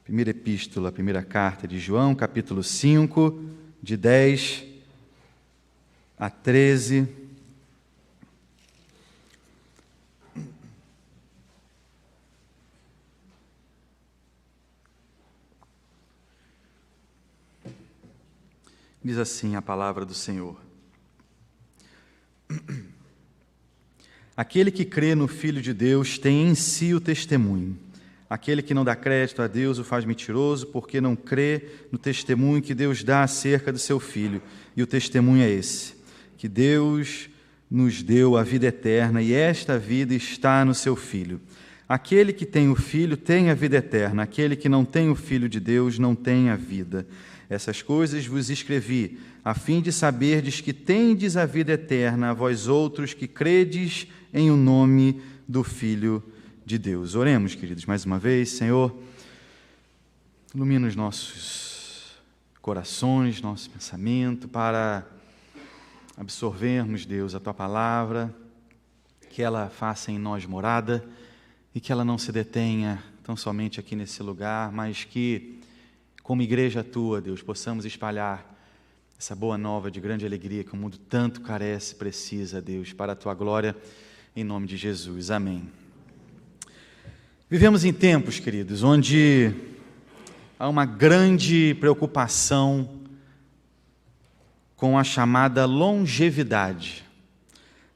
Primeira epístola, primeira carta de João, capítulo 5, de 10 a 13. Diz assim a palavra do Senhor. Aquele que crê no Filho de Deus tem em si o testemunho. Aquele que não dá crédito a Deus o faz mentiroso, porque não crê no testemunho que Deus dá acerca do seu Filho. E o testemunho é esse, que Deus nos deu a vida eterna, e esta vida está no seu Filho. Aquele que tem o Filho tem a vida eterna, aquele que não tem o Filho de Deus não tem a vida. Essas coisas vos escrevi, a fim de saberdes que tendes a vida eterna, a vós outros que credes em o nome do Filho de Deus. Oremos, queridos, mais uma vez. Senhor, ilumina os nossos corações, nosso pensamento, para absorvermos, Deus, a Tua Palavra, que ela faça em nós morada e que ela não se detenha tão somente aqui nesse lugar, mas que, como igreja Tua, Deus, possamos espalhar essa boa nova de grande alegria que o mundo tanto carece, precisa, Deus, para a Tua glória, em nome de Jesus. Amém. Vivemos em tempos, queridos, onde há uma grande preocupação com a chamada longevidade.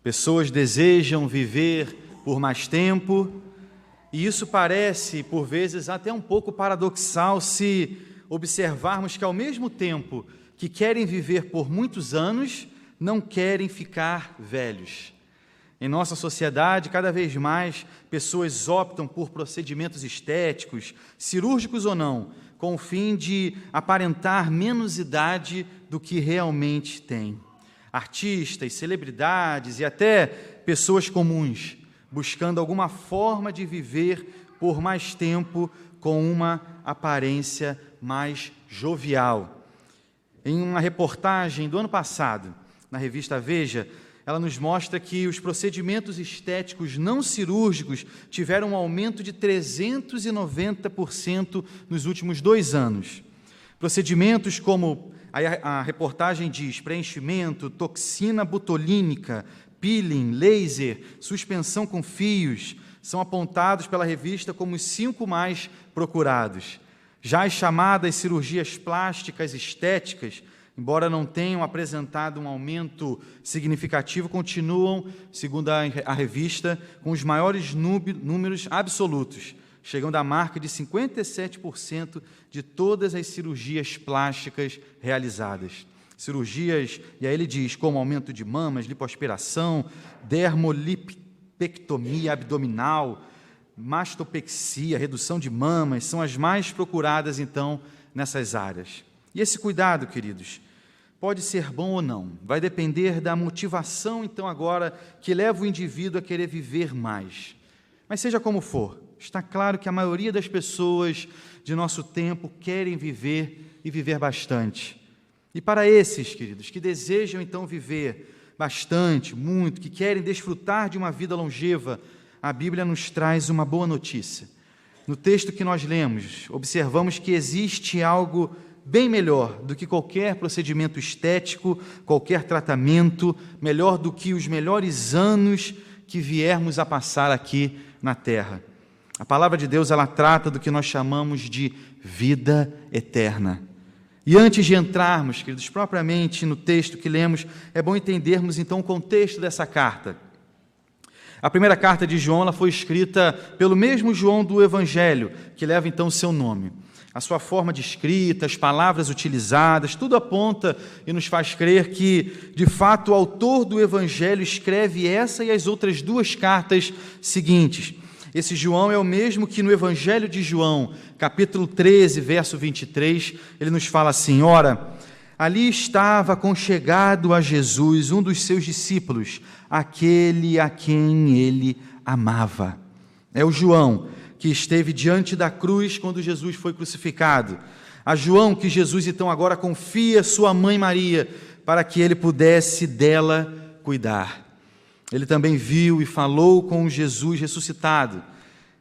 Pessoas desejam viver por mais tempo, e isso parece, por vezes, até um pouco paradoxal se observarmos que, ao mesmo tempo que querem viver por muitos anos, não querem ficar velhos. Em nossa sociedade, cada vez mais, pessoas optam por procedimentos estéticos, cirúrgicos ou não, com o fim de aparentar menos idade do que realmente têm. Artistas, celebridades e até pessoas comuns, buscando alguma forma de viver por mais tempo com uma aparência mais jovial. Em uma reportagem do ano passado, na revista Veja, ela nos mostra que os procedimentos estéticos não cirúrgicos tiveram um aumento de 390% nos últimos 2 anos. Procedimentos como, a reportagem diz, preenchimento, toxina botulínica, peeling, laser, suspensão com fios, são apontados pela revista como os 5 mais procurados. Já as chamadas cirurgias plásticas estéticas, embora não tenham apresentado um aumento significativo, continuam, segundo a revista, com os maiores números absolutos, chegando à marca de 57% de todas as cirurgias plásticas realizadas. Cirurgias, e aí ele diz, como aumento de mamas, lipoaspiração, dermolipectomia abdominal, mastopexia, redução de mamas, são as mais procuradas, então, nessas áreas. E esse cuidado, queridos, pode ser bom ou não, vai depender da motivação, então, agora, que leva o indivíduo a querer viver mais. Mas seja como for, está claro que a maioria das pessoas de nosso tempo querem viver e viver bastante. E para esses, queridos, que desejam, então, viver bastante, muito, que querem desfrutar de uma vida longeva, a Bíblia nos traz uma boa notícia. No texto que nós lemos, observamos que existe algo bem melhor do que qualquer procedimento estético, qualquer tratamento, melhor do que os melhores anos que viermos a passar aqui na terra. A palavra de Deus, ela trata do que nós chamamos de vida eterna. E antes de entrarmos, queridos, propriamente no texto que lemos, é bom entendermos então o contexto dessa carta. A primeira carta de João, ela foi escrita pelo mesmo João do Evangelho, que leva então o seu nome. A sua forma de escrita, as palavras utilizadas, tudo aponta e nos faz crer que, de fato, o autor do Evangelho escreve essa e as outras 2 cartas seguintes. Esse João é o mesmo que no Evangelho de João, capítulo 13, verso 23, ele nos fala assim: ora, ali estava conchegado a Jesus, um dos seus discípulos, aquele a quem ele amava. É o João que esteve diante da cruz quando Jesus foi crucificado. A João que Jesus então agora confia sua mãe Maria para que ele pudesse dela cuidar. Ele também viu e falou com Jesus ressuscitado.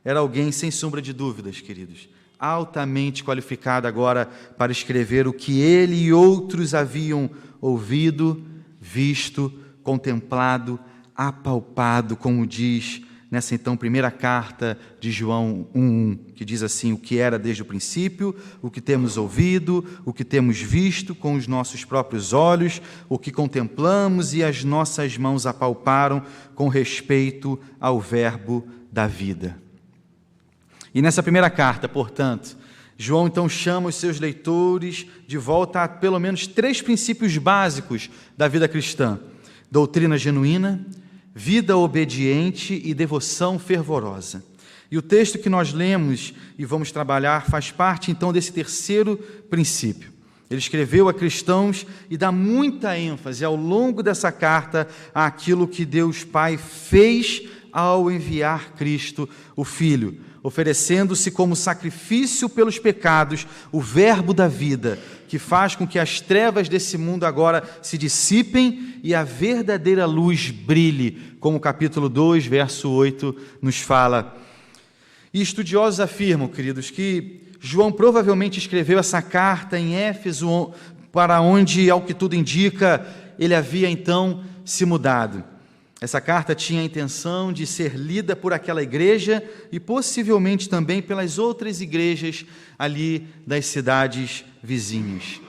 Era alguém, sem sombra de dúvidas, queridos, altamente qualificado agora para escrever o que ele e outros haviam ouvido, visto, contemplado, apalpado, como diz nessa então primeira carta de João 1:1, que diz assim: o que era desde o princípio, o que temos ouvido, o que temos visto com os nossos próprios olhos, o que contemplamos e as nossas mãos apalparam com respeito ao verbo da vida. E nessa primeira carta, portanto, João então chama os seus leitores de volta a pelo menos 3 princípios básicos da vida cristã: doutrina genuína, vida obediente e devoção fervorosa. E o texto que nós lemos e vamos trabalhar faz parte então desse terceiro princípio. Ele escreveu a cristãos e dá muita ênfase ao longo dessa carta àquilo que Deus Pai fez ao enviar Cristo, o Filho, oferecendo-se como sacrifício pelos pecados, o verbo da vida, que faz com que as trevas desse mundo agora se dissipem e a verdadeira luz brilhe, como o capítulo 2, verso 8 nos fala. E estudiosos afirmam, queridos, que João provavelmente escreveu essa carta em Éfeso, para onde, ao que tudo indica, ele havia então se mudado. Essa carta tinha a intenção de ser lida por aquela igreja e possivelmente também pelas outras igrejas ali das cidades vizinhas.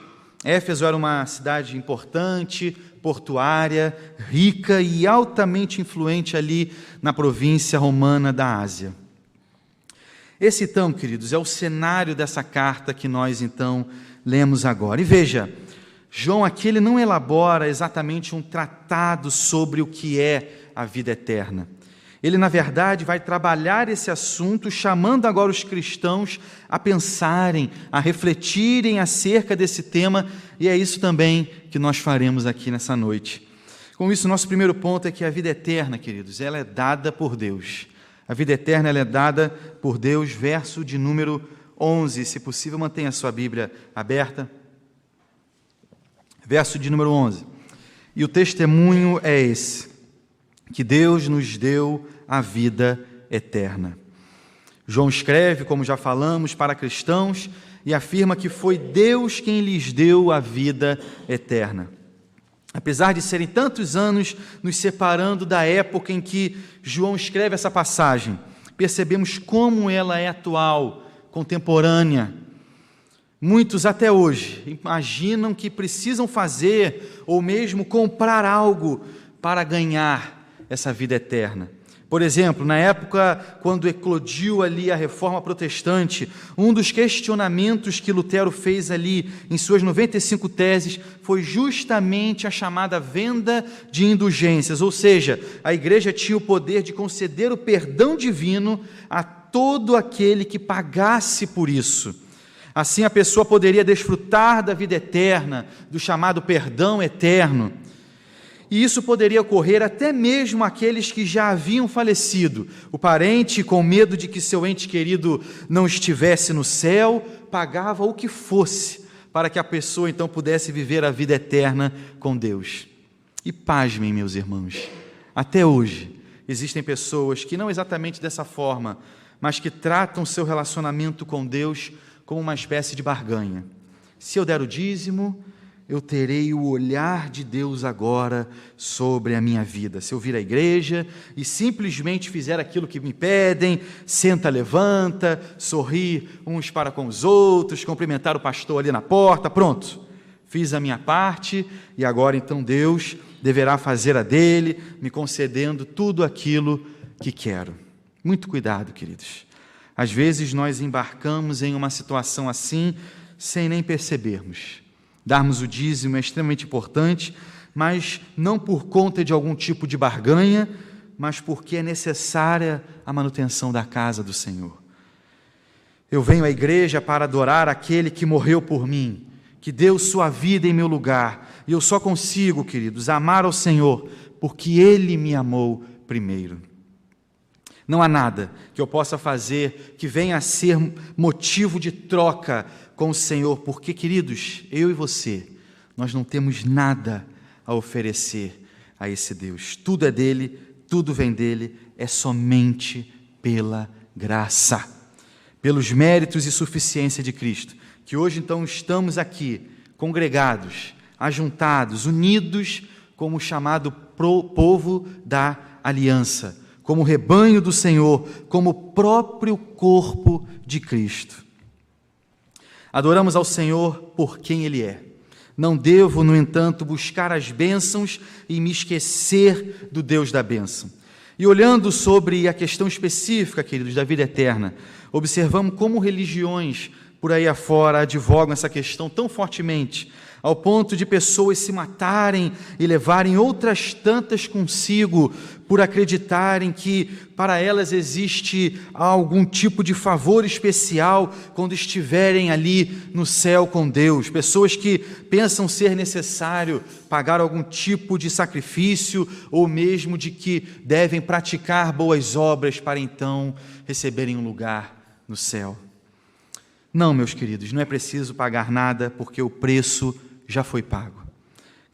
Éfeso era uma cidade importante, portuária, rica e altamente influente ali na província romana da Ásia. Esse então, queridos, é o cenário dessa carta que nós então lemos agora. E veja, João aqui ele não elabora exatamente um tratado sobre o que é a vida eterna. Ele, na verdade, vai trabalhar esse assunto, chamando agora os cristãos a pensarem, a refletirem acerca desse tema, e é isso também que nós faremos aqui nessa noite. Com isso, nosso primeiro ponto é que a vida eterna, queridos, ela é dada por Deus. A vida eterna ela é dada por Deus, verso de número 11. Se possível, mantenha a sua Bíblia aberta. Verso de número 11. E o testemunho é esse: que Deus nos deu a vida eterna. João escreve, como já falamos, para cristãos e afirma que foi Deus quem lhes deu a vida eterna. Apesar de serem tantos anos nos separando da época em que João escreve essa passagem, percebemos como ela é atual, contemporânea. Muitos até hoje imaginam que precisam fazer ou mesmo comprar algo para ganhar essa vida eterna. Por exemplo, na época quando eclodiu ali a Reforma Protestante, um dos questionamentos que Lutero fez ali em suas 95 teses foi justamente a chamada venda de indulgências, ou seja, a igreja tinha o poder de conceder o perdão divino a todo aquele que pagasse por isso. Assim a pessoa poderia desfrutar da vida eterna, do chamado perdão eterno. E isso poderia ocorrer até mesmo àqueles que já haviam falecido. O parente, com medo de que seu ente querido não estivesse no céu, pagava o que fosse para que a pessoa então pudesse viver a vida eterna com Deus. E pasmem, meus irmãos, até hoje existem pessoas que não exatamente dessa forma, mas que tratam seu relacionamento com Deus como uma espécie de barganha. Se eu der o dízimo, eu terei o olhar de Deus agora sobre a minha vida. Se eu vir à igreja e simplesmente fizer aquilo que me pedem, senta, levanta, sorrir uns para com os outros, cumprimentar o pastor ali na porta, pronto, fiz a minha parte e agora então Deus deverá fazer a dele, me concedendo tudo aquilo que quero. Muito cuidado, queridos. Às vezes nós embarcamos em uma situação assim sem nem percebermos. Darmos o dízimo é extremamente importante, mas não por conta de algum tipo de barganha, mas porque é necessária a manutenção da casa do Senhor. Eu venho à igreja para adorar aquele que morreu por mim, que deu sua vida em meu lugar, e eu só consigo, queridos, amar ao Senhor, porque Ele me amou primeiro. Não há nada que eu possa fazer que venha a ser motivo de troca com o Senhor, porque, queridos, eu e você, nós não temos nada a oferecer a esse Deus. Tudo é dele, tudo vem dele, é somente pela graça. pelos méritos e suficiência de Cristo, que hoje então estamos aqui, congregados, ajuntados, unidos como o chamado povo da aliança, como rebanho do Senhor, como o próprio corpo de Cristo. Adoramos ao Senhor por quem Ele é. Não devo, no entanto, buscar as bênçãos e me esquecer do Deus da bênção. E olhando sobre a questão específica, queridos, da vida eterna, observamos como religiões por aí afora advogam essa questão tão fortemente, ao ponto de pessoas se matarem e levarem outras tantas consigo por acreditarem que para elas existe algum tipo de favor especial quando estiverem ali no céu com Deus. Pessoas que pensam ser necessário pagar algum tipo de sacrifício ou mesmo de que devem praticar boas obras para então receberem um lugar no céu. Não, meus queridos, não é preciso pagar nada porque o preço já foi pago.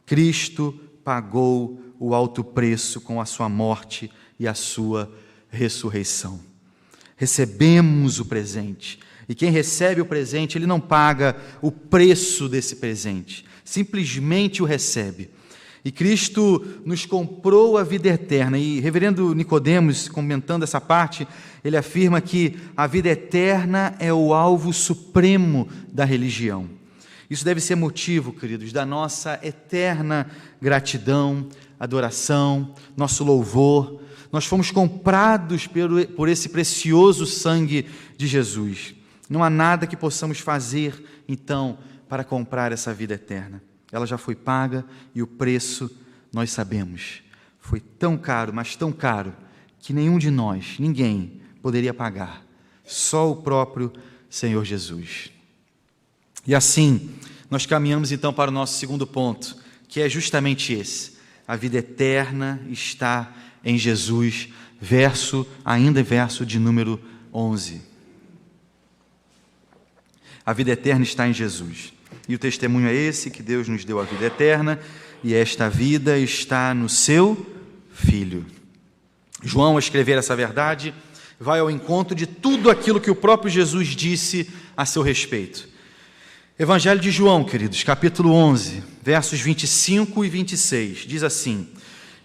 Cristo pagou o alto preço com a sua morte e a sua ressurreição. Recebemos o presente. E quem recebe o presente, ele não paga o preço desse presente, simplesmente o recebe. E Cristo nos comprou a vida eterna. E reverendo Nicodemos, comentando essa parte, ele afirma que a vida eterna é o alvo supremo da religião. Isso deve ser motivo, queridos, da nossa eterna gratidão, adoração, nosso louvor. Nós fomos comprados por esse precioso sangue de Jesus. Não há nada que possamos fazer, então, para comprar essa vida eterna. Ela já foi paga e o preço, nós sabemos, foi tão caro, mas tão caro, que nenhum de nós, ninguém, poderia pagar. Só o próprio Senhor Jesus. E assim, nós caminhamos então para o nosso segundo ponto, que é justamente esse. A vida eterna está em Jesus, verso de número 11. A vida eterna está em Jesus. E o testemunho é esse, que Deus nos deu a vida eterna, e esta vida está no seu Filho. João, ao escrever essa verdade, vai ao encontro de tudo aquilo que o próprio Jesus disse a seu respeito. Evangelho de João, queridos, capítulo 11, versos 25 e 26, diz assim: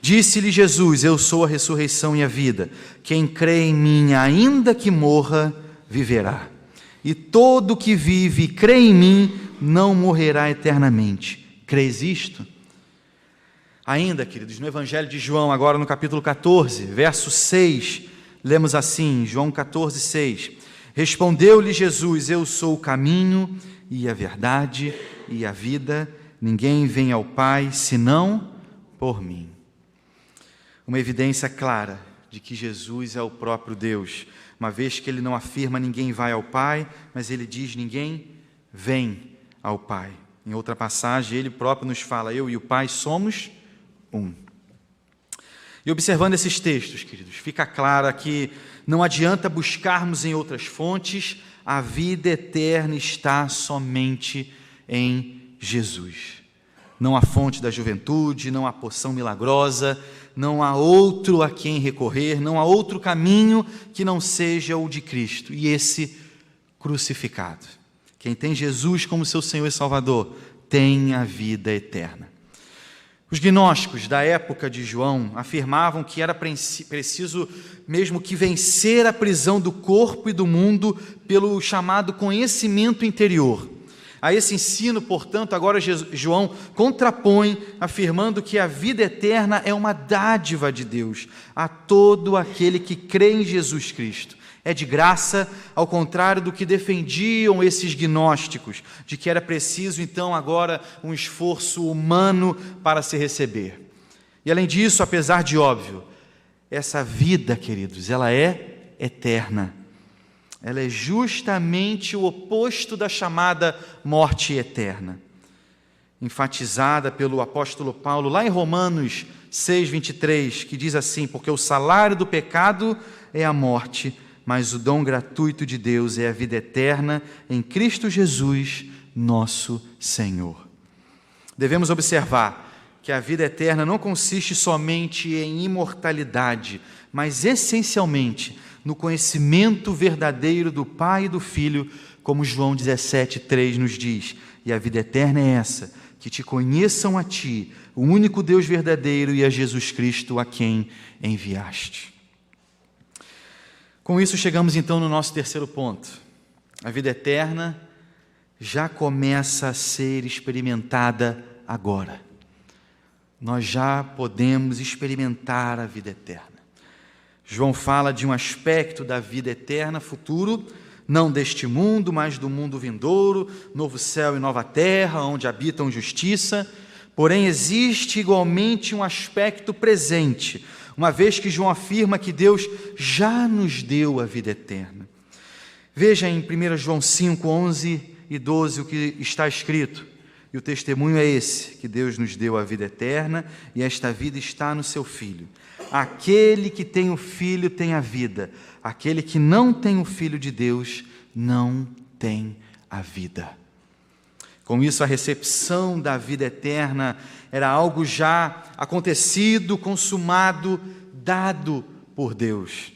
Disse-lhe Jesus, eu sou a ressurreição e a vida. Quem crê em mim, ainda que morra, viverá. E todo que vive e crê em mim, não morrerá eternamente. Crês isto? Ainda, queridos, no Evangelho de João, agora no capítulo 14, verso 6, lemos assim, João 14, 6. Respondeu-lhe Jesus, eu sou o caminho e a verdade e a vida. Ninguém vem ao Pai, senão por mim. Uma evidência clara de que Jesus é o próprio Deus, uma vez que ele não afirma ninguém vai ao Pai, mas ele diz ninguém vem ao Pai. Em outra passagem, ele próprio nos fala, eu e o Pai somos um. E observando esses textos, queridos, fica claro que não adianta buscarmos em outras fontes, a vida eterna está somente em Jesus. Não há fonte da juventude, não há poção milagrosa, não há outro a quem recorrer, não há outro caminho que não seja o de Cristo, e esse crucificado. Quem tem Jesus como seu Senhor e Salvador, tem a vida eterna. Os gnósticos da época de João afirmavam que era preciso mesmo que vencer a prisão do corpo e do mundo pelo chamado conhecimento interior. A esse ensino, portanto, agora João contrapõe, afirmando que a vida eterna é uma dádiva de Deus a todo aquele que crê em Jesus Cristo. É de graça, ao contrário do que defendiam esses gnósticos, de que era preciso, então, agora um esforço humano para se receber. E, além disso, apesar de óbvio, essa vida, queridos, ela é eterna. Ela é justamente o oposto da chamada morte eterna, enfatizada pelo apóstolo Paulo, lá em Romanos 6, 23, que diz assim, porque o salário do pecado é a morte, mas o dom gratuito de Deus é a vida eterna em Cristo Jesus, nosso Senhor. Devemos observar que a vida eterna não consiste somente em imortalidade, mas essencialmente no conhecimento verdadeiro do Pai e do Filho, como João 17,3 nos diz. E a vida eterna é essa, que te conheçam a ti, o único Deus verdadeiro, e a Jesus Cristo, a quem enviaste. Com isso chegamos então no nosso terceiro ponto. A vida eterna já começa a ser experimentada agora. Nós já podemos experimentar a vida eterna. João fala de um aspecto da vida eterna futuro, não deste mundo, mas do mundo vindouro, novo céu e nova terra, onde habitam justiça. Porém, existe igualmente um aspecto presente, uma vez que João afirma que Deus já nos deu a vida eterna. Veja em 1 João 5, 11 e 12 o que está escrito. E o testemunho é esse, que Deus nos deu a vida eterna, e esta vida está no seu Filho. Aquele que tem o Filho tem a vida. Aquele que não tem o Filho de Deus não tem a vida. Com isso, a recepção da vida eterna era algo já acontecido, consumado, dado por Deus.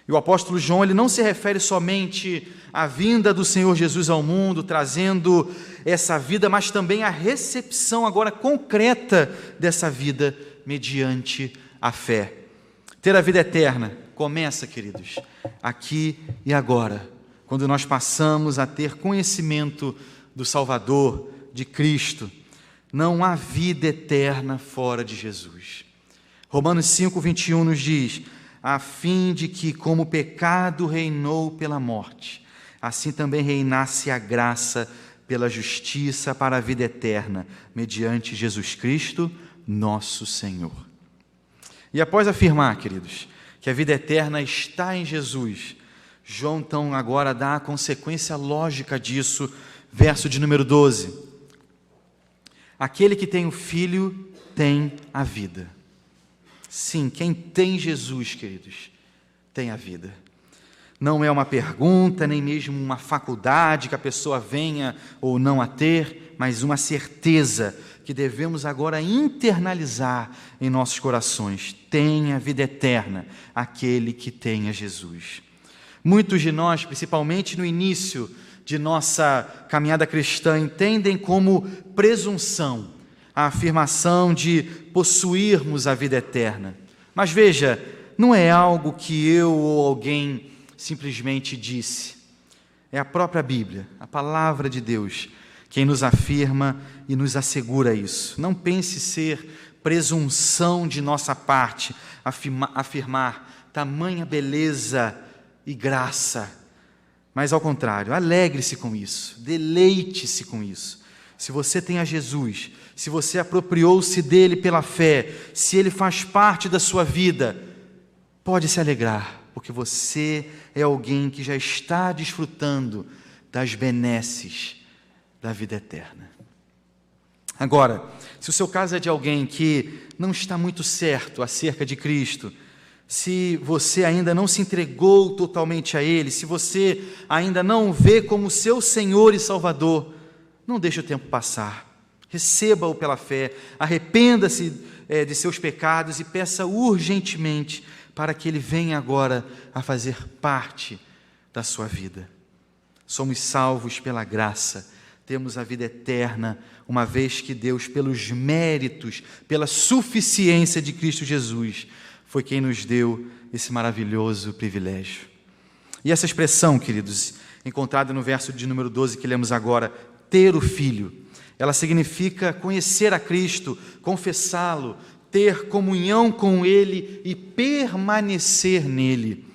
E o apóstolo João, ele não se refere somente à vinda do Senhor Jesus ao mundo, trazendo essa vida, mas também à recepção agora concreta dessa vida mediante a fé. Ter a vida eterna começa, queridos, aqui e agora, quando nós passamos a ter conhecimento do Salvador, de Cristo. Não há vida eterna fora de Jesus. Romanos 5, 21 nos diz: a fim de que, como o pecado reinou pela morte, assim também reinasse a graça pela justiça para a vida eterna, mediante Jesus Cristo, nosso Senhor. E após afirmar, queridos, que a vida eterna está em Jesus, João então agora dá a consequência lógica disso, verso de número 12. Aquele que tem o Filho tem a vida. Sim, quem tem Jesus, queridos, tem a vida. Não é uma pergunta, nem mesmo uma faculdade que a pessoa venha ou não a ter, mas uma certeza que devemos agora internalizar em nossos corações. Tem a vida eterna aquele que tem a Jesus. Muitos de nós, principalmente no início de nossa caminhada cristã, entendem como presunção a afirmação de possuirmos a vida eterna. Mas veja, não é algo que eu ou alguém simplesmente disse. É a própria Bíblia, a palavra de Deus, quem nos afirma e nos assegura isso. Não pense ser presunção de nossa parte afirmar tamanha beleza e graça, mas ao contrário, alegre-se com isso, deleite-se com isso. Se você tem a Jesus, se você apropriou-se dele pela fé, se ele faz parte da sua vida, pode se alegrar, porque você é alguém que já está desfrutando das benesses da vida eterna. Agora, se o seu caso é de alguém que não está muito certo acerca de Cristo, se você ainda não se entregou totalmente a Ele, se você ainda não o vê como seu Senhor e Salvador, não deixe o tempo passar. Receba-o pela fé, arrependa-se de seus pecados e peça urgentemente para que Ele venha agora a fazer parte da sua vida. Somos salvos pela graça, temos a vida eterna, uma vez que Deus, pelos méritos, pela suficiência de Cristo Jesus, foi quem nos deu esse maravilhoso privilégio. E essa expressão, queridos, encontrada no verso de número 12 que lemos agora, ter o Filho, ela significa conhecer a Cristo, confessá-lo, ter comunhão com Ele e permanecer nele.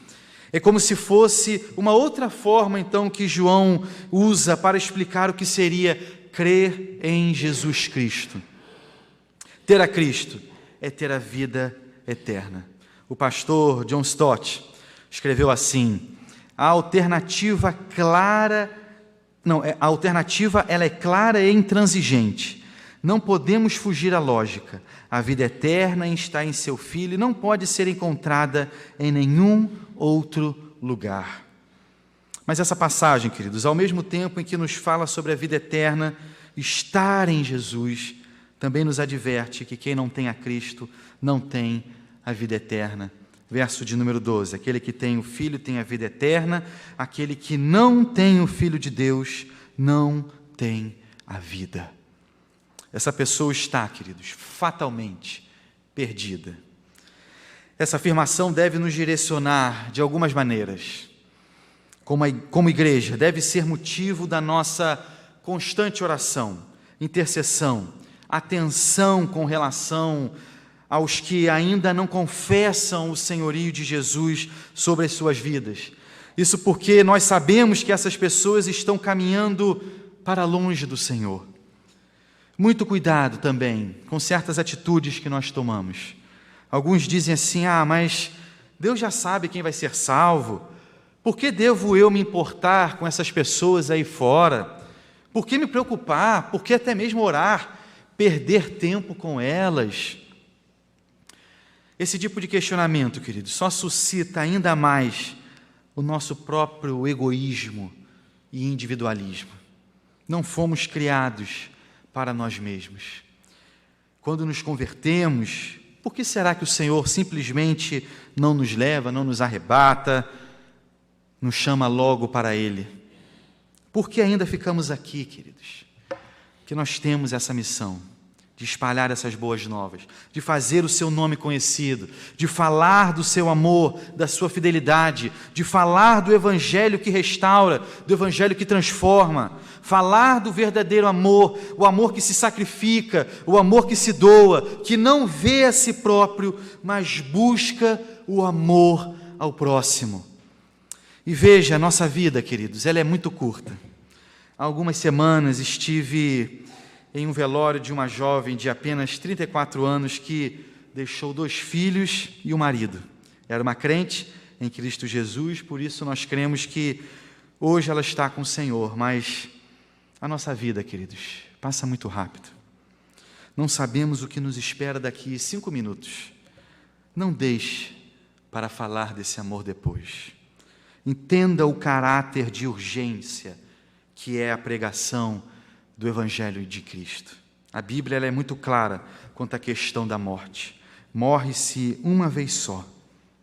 É como se fosse uma outra forma, então, que João usa para explicar o que seria crer em Jesus Cristo. Ter a Cristo é ter a vida eterna. O pastor John Stott escreveu assim: a alternativa ela é clara e intransigente. Não podemos fugir à lógica. A vida eterna está em seu Filho e não pode ser encontrada em nenhum outro lugar. Mas essa passagem, queridos, ao mesmo tempo em que nos fala sobre a vida eterna, estar em Jesus, também nos adverte que quem não tem a Cristo não tem a vida eterna. verso de número 12. Aquele que tem o Filho tem a vida eterna, aquele que não tem o Filho de Deus não tem a vida. Essa pessoa está, queridos, fatalmente perdida. Essa afirmação deve nos direcionar de algumas maneiras. Como igreja, deve ser motivo da nossa constante oração, intercessão, atenção com relação aos que ainda não confessam o senhorio de Jesus sobre as suas vidas. Isso porque nós sabemos que essas pessoas estão caminhando para longe do Senhor. Muito cuidado também com certas atitudes que nós tomamos. Alguns dizem assim: mas Deus já sabe quem vai ser salvo. Por que devo eu me importar com essas pessoas aí fora? Por que me preocupar? Por que até mesmo orar? Perder tempo com elas? Esse tipo de questionamento, queridos, só suscita ainda mais o nosso próprio egoísmo e individualismo. Não fomos criados para nós mesmos. Quando nos convertemos, por que será que o Senhor simplesmente não nos leva, não nos arrebata, nos chama logo para Ele? Por que ainda ficamos aqui, queridos? Porque nós temos essa missão de espalhar essas boas novas, de fazer o seu nome conhecido, de falar do seu amor, da sua fidelidade, de falar do Evangelho que restaura, do Evangelho que transforma, falar do verdadeiro amor, o amor que se sacrifica, o amor que se doa, que não vê a si próprio, mas busca o amor ao próximo. E veja, a nossa vida, queridos, ela é muito curta. Há algumas semanas estive em um velório de uma jovem de apenas 34 anos que deixou 2 filhos e um marido. Era uma crente em Cristo Jesus, por isso nós cremos que hoje ela está com o Senhor, mas a nossa vida, queridos, passa muito rápido. Não sabemos o que nos espera daqui 5 minutos. Não deixe para falar desse amor depois. Entenda o caráter de urgência que é a pregação do Evangelho de Cristo. A Bíblia ela é muito clara quanto à questão da morte. Morre-se uma vez só.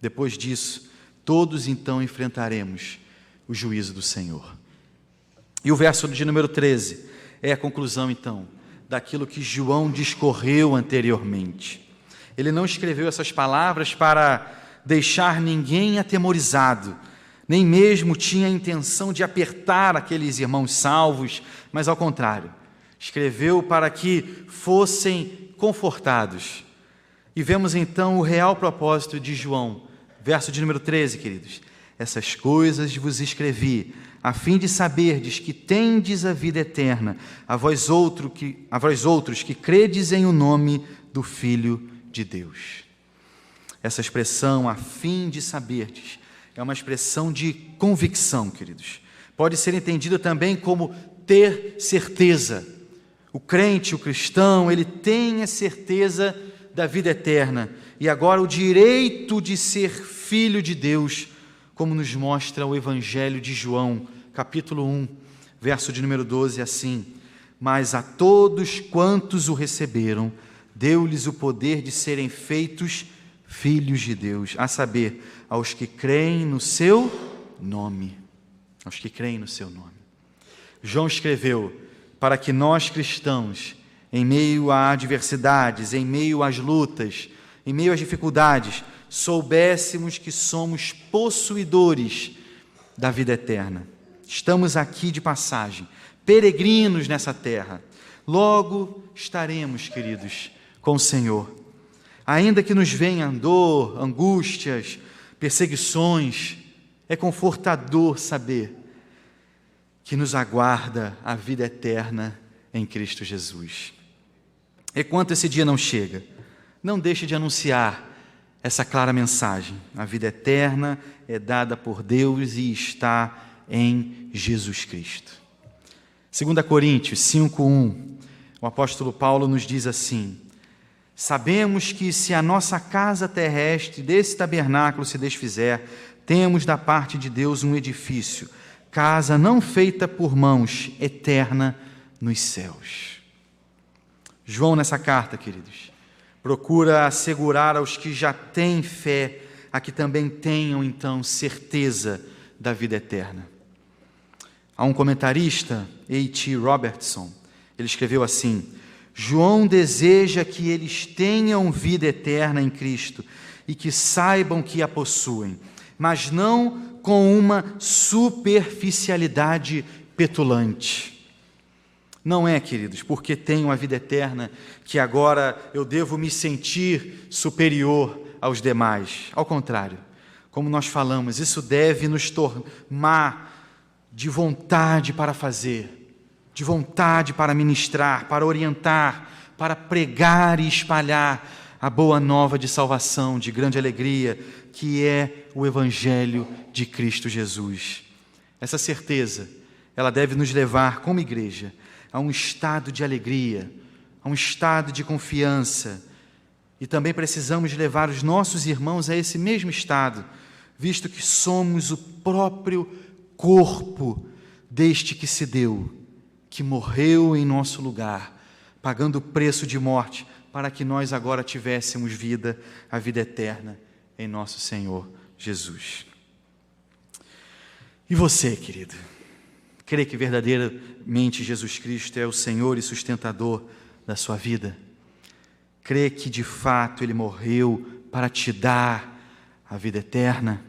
Depois disso, todos então enfrentaremos o juízo do Senhor. E o verso de número 13 é a conclusão então daquilo que João discorreu anteriormente. Ele não escreveu essas palavras para deixar ninguém atemorizado, nem mesmo tinha a intenção de apertar aqueles irmãos salvos, mas ao contrário, escreveu para que fossem confortados. E vemos então o real propósito de João, verso de número 13, queridos. Essas coisas vos escrevi, a fim de saberdes que tendes a vida eterna, a vós outros que credes em o nome do Filho de Deus. Essa expressão, a fim de saberdes, é uma expressão de convicção, queridos. Pode ser entendida também como ter certeza. O crente, o cristão, ele tem a certeza da vida eterna e agora o direito de ser filho de Deus, como nos mostra o Evangelho de João, capítulo 1, verso de número 12, assim: mas a todos quantos o receberam, deu-lhes o poder de serem feitos filhos de Deus, a saber, aos que creem no seu nome. Aos que creem no seu nome. João escreveu para que nós cristãos, em meio a adversidades, em meio às lutas, em meio às dificuldades, soubéssemos que somos possuidores da vida eterna. Estamos aqui de passagem, peregrinos nessa terra. Logo estaremos, queridos, com o Senhor. Ainda que nos venham dor, angústias, perseguições, é confortador saber que nos aguarda a vida eterna em Cristo Jesus. Enquanto esse dia não chega, não deixe de anunciar essa clara mensagem. A vida eterna é dada por Deus e está em Jesus Cristo. 2 Coríntios 5:1, o apóstolo Paulo nos diz assim: sabemos que se a nossa casa terrestre desse tabernáculo se desfizer, temos da parte de Deus um edifício, casa não feita por mãos, eterna nos céus. João, nessa carta, queridos, procura assegurar aos que já têm fé a que também tenham, então, certeza da vida eterna. Há um comentarista, A.T. Robertson, ele escreveu assim: João deseja que eles tenham vida eterna em Cristo e que saibam que a possuem, mas não com uma superficialidade petulante. Não é, queridos, porque tenho a vida eterna que agora eu devo me sentir superior aos demais. Ao contrário, como nós falamos, isso deve nos tomar de vontade para fazer, de vontade para ministrar, para orientar, para pregar e espalhar a boa nova de salvação, de grande alegria, que é o Evangelho de Cristo Jesus. Essa certeza, ela deve nos levar, como igreja, a um estado de alegria, a um estado de confiança, e também precisamos levar os nossos irmãos a esse mesmo estado, visto que somos o próprio corpo deste que se deu, que morreu em nosso lugar, pagando o preço de morte, para que nós agora tivéssemos vida, a vida eterna, em nosso Senhor Jesus. E você, querido, crê que verdadeiramente Jesus Cristo é o Senhor e sustentador da sua vida? Crê que de fato Ele morreu para te dar a vida eterna?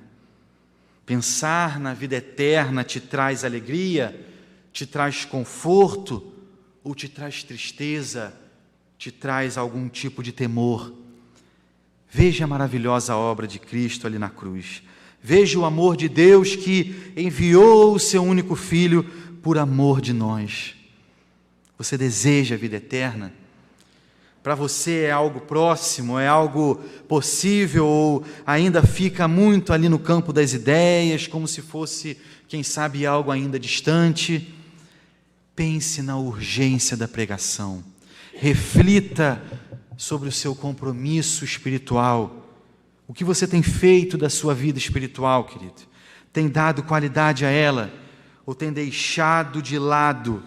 Pensar na vida eterna te traz alegria, te traz conforto, ou te traz tristeza, te traz algum tipo de temor? Veja a maravilhosa obra de Cristo ali na cruz. Veja o amor de Deus que enviou o seu único Filho por amor de nós. Você deseja a vida eterna? Para você é algo próximo, é algo possível, ou ainda fica muito ali no campo das ideias, como se fosse, quem sabe, algo ainda distante? Pense na urgência da pregação. Reflita sobre o seu compromisso espiritual. O que você tem feito da sua vida espiritual, querido? Tem dado qualidade a ela? Ou tem deixado de lado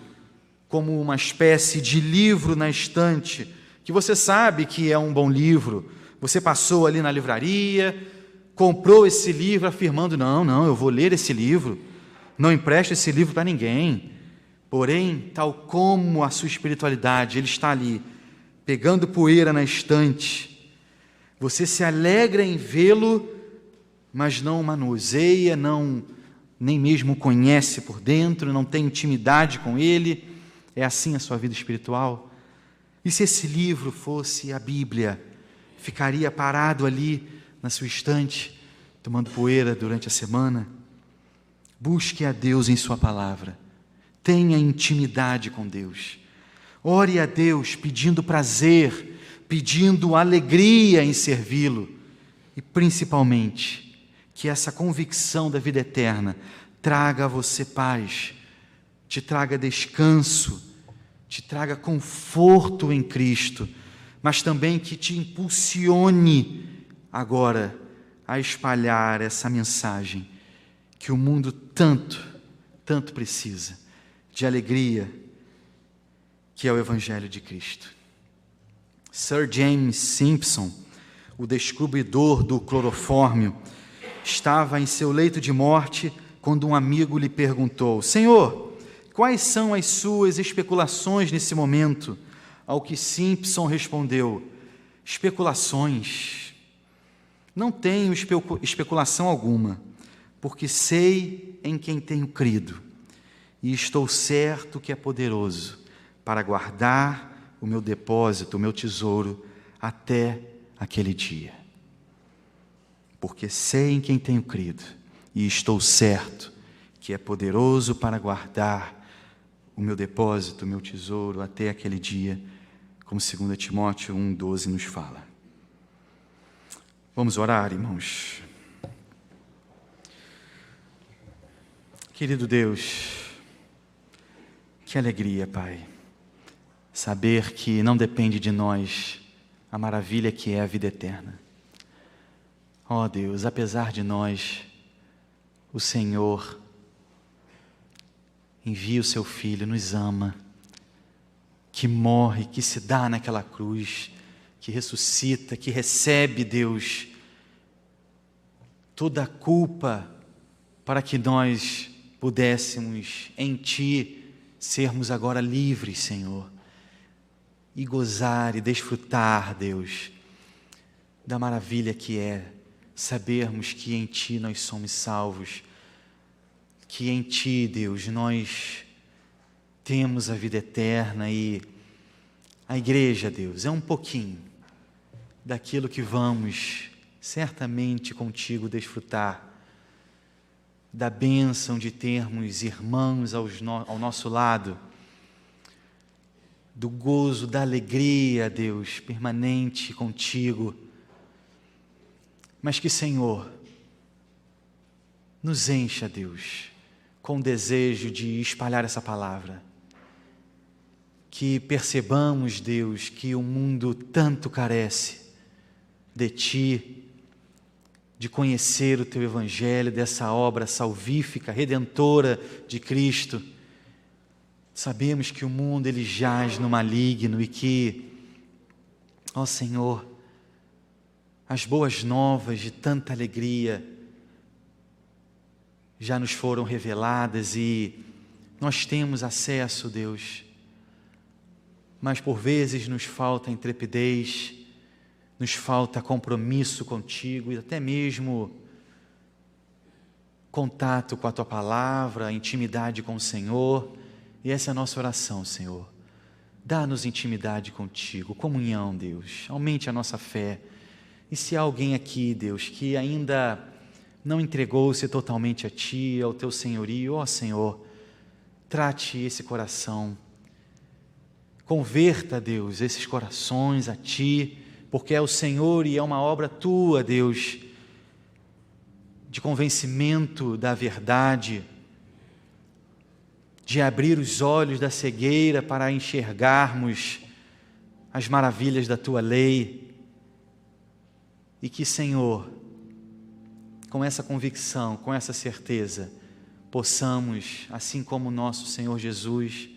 como uma espécie de livro na estante, que você sabe que é um bom livro, você passou ali na livraria, comprou esse livro afirmando, não, eu vou ler esse livro, não empresto esse livro para ninguém. Porém, tal como a sua espiritualidade, ele está ali, pegando poeira na estante, você se alegra em vê-lo, mas não o manuseia, nem mesmo o conhece por dentro, não tem intimidade com ele. É assim a sua vida espiritual? E se esse livro fosse a Bíblia, ficaria parado ali na sua estante, tomando poeira durante a semana? Busque a Deus em sua palavra, tenha intimidade com Deus, ore a Deus pedindo prazer, pedindo alegria em servi-lo, e principalmente, que essa convicção da vida eterna traga a você paz, te traga descanso, te traga conforto em Cristo, mas também que te impulsione agora a espalhar essa mensagem que o mundo tanto precisa, de alegria, que é o Evangelho de Cristo. Sir James Simpson, o descobridor do clorofórmio, estava em seu leito de morte quando um amigo lhe perguntou: Senhor, quais são as suas especulações nesse momento? Ao que Simpson respondeu: especulações. Não tenho especulação alguma, porque sei em quem tenho crido, e estou certo que é poderoso para guardar o meu depósito, o meu tesouro, até aquele dia. Porque sei em quem tenho crido, e estou certo que é poderoso para guardar o meu depósito, o meu tesouro, até aquele dia, como 2 Timóteo 1,12 nos fala. Vamos orar, irmãos. Querido Deus, que alegria, Pai, saber que não depende de nós a maravilha que é a vida eterna. Ó Deus, apesar de nós, o Senhor envia o seu Filho, nos ama, que morre, que se dá naquela cruz, que ressuscita, que recebe, Deus, toda a culpa, para que nós pudéssemos em Ti sermos agora livres, Senhor, e gozar e desfrutar, Deus, da maravilha que é sabermos que em Ti nós somos salvos, que em Ti, Deus, nós temos a vida eterna. E a igreja, Deus, é um pouquinho daquilo que vamos certamente contigo desfrutar, da bênção de termos irmãos ao nosso lado, do gozo, da alegria, Deus, permanente contigo. Mas que, Senhor, nos encha, Deus, com o desejo de espalhar essa palavra. Que percebamos, Deus, que o mundo tanto carece de Ti, de conhecer o Teu Evangelho, dessa obra salvífica, redentora de Cristo. Sabemos que o mundo ele jaz no maligno e que, ó Senhor, as boas novas de tanta alegria já nos foram reveladas e nós temos acesso, Deus, mas por vezes nos falta intrepidez, nos falta compromisso contigo e até mesmo contato com a Tua palavra, intimidade com o Senhor. E essa é a nossa oração, Senhor. Dá-nos intimidade contigo, comunhão, Deus. Aumente a nossa fé. E se há alguém aqui, Deus, que ainda não entregou-se totalmente a Ti, ao Teu senhorio, ó Senhor, trate esse coração. Converta, Deus, esses corações a Ti, porque é o Senhor e é uma obra Tua, Deus, de convencimento da verdade, de abrir os olhos da cegueira para enxergarmos as maravilhas da Tua lei. E que, Senhor, com essa convicção, com essa certeza, possamos, assim como o nosso Senhor Jesus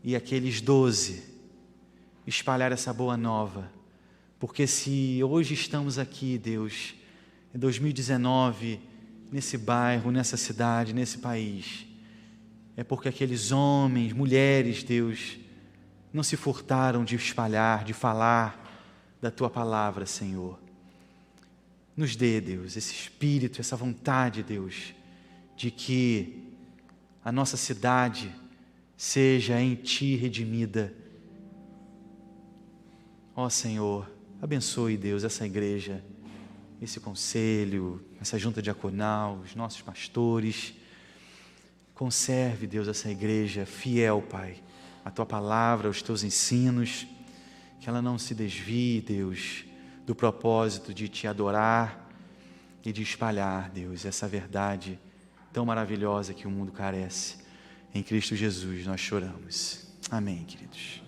e aqueles 12, espalhar essa boa nova. Porque se hoje estamos aqui, Deus, em 2019, nesse bairro, nessa cidade, nesse país, é porque aqueles homens, mulheres, Deus, não se furtaram de espalhar, de falar da Tua palavra, Senhor. Nos dê, Deus, esse espírito, essa vontade, Deus, de que a nossa cidade seja em Ti redimida. Ó Senhor, abençoe, Deus, essa igreja, esse conselho, essa junta diaconal, os nossos pastores. Conserve, Deus, essa igreja fiel, Pai, à Tua palavra, aos Teus ensinos, que ela não se desvie, Deus, do propósito de Te adorar e de espalhar, Deus, essa verdade tão maravilhosa que o mundo carece. Em Cristo Jesus nós choramos. Amém, queridos.